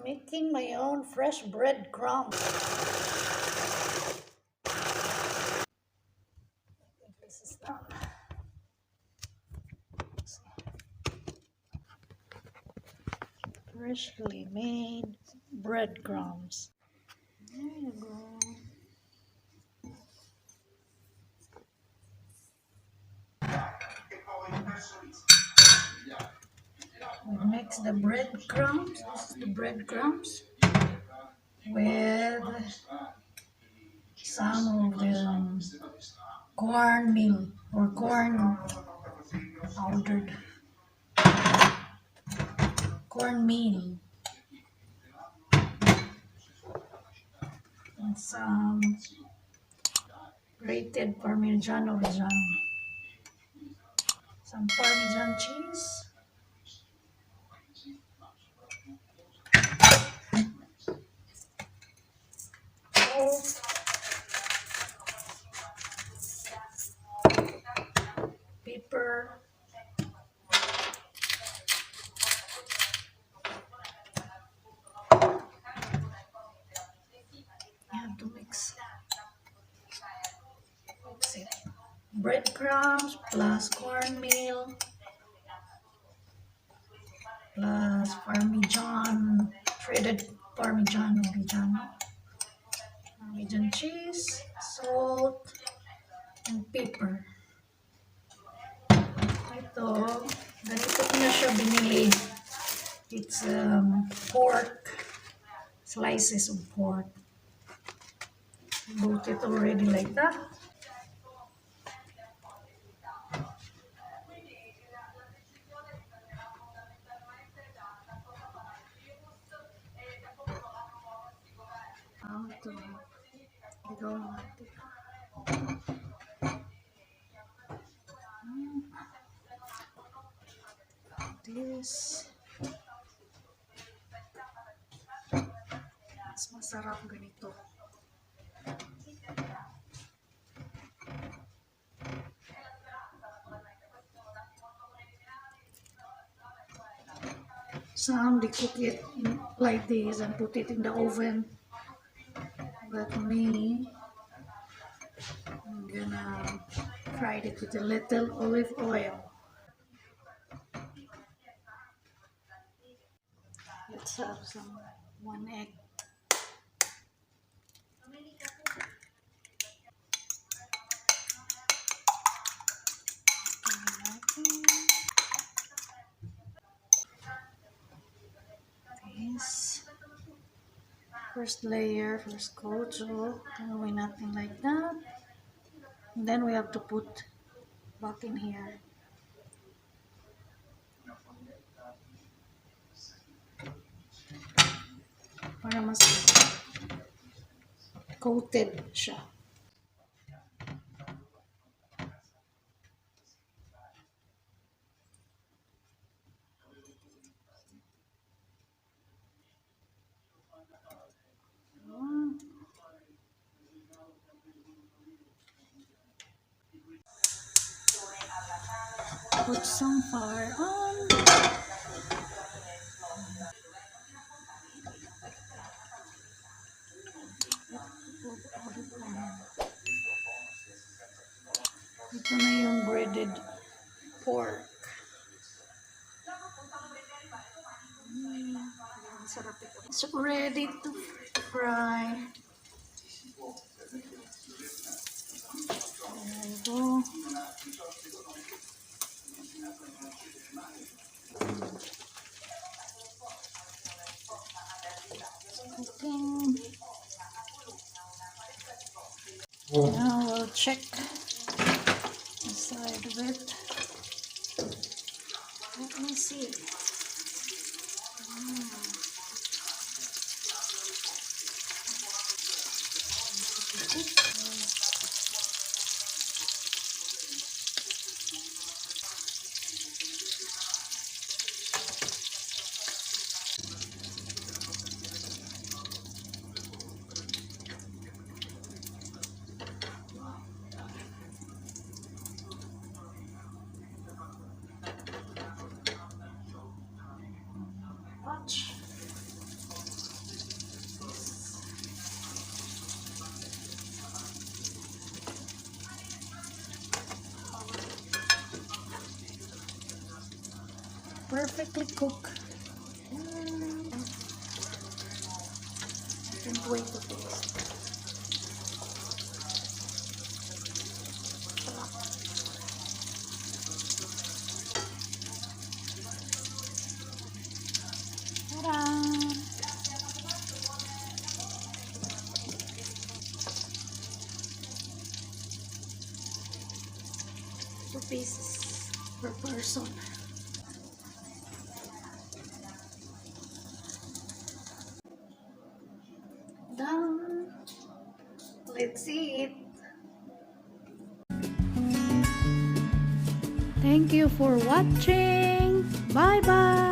making my own fresh breadcrumbs. This is done. Freshly made breadcrumbs. There you go. We mix the breadcrumbs. This is the breadcrumbs with some of the cornmeal or corn powdered cornmeal and some grated Parmigiano Reggiano, some Parmesan cheese, salt, pepper, you have to mix it. Breadcrumbs plus cornmeal plus Parmesan, shredded Parmigiano Reggiano, Parmesan cheese, salt, and pepper. Ito, ganito ko na siya binili. It's pork, slices of pork. Bought it already like that. Ito, gagawin natin. This. Mas masarap ganito. Some they cook it like this and put it in the oven. But me, I'm gonna fry it with a little olive oil. Let's have some 1 egg. This first layer, first coat, so gawin natin like that. And then we have to put back in here. Para mas coated siya. Put some fire on. Ito na yung breaded pork. Sarap ito. It's ready to fry. There you go. Cooking. Now we'll check the side of it. Let me see. Watch. perfectly cooked. Can't wait to taste. Ta-da! 2 pieces per person. Done. Let's see it. Thank you for watching. Bye bye.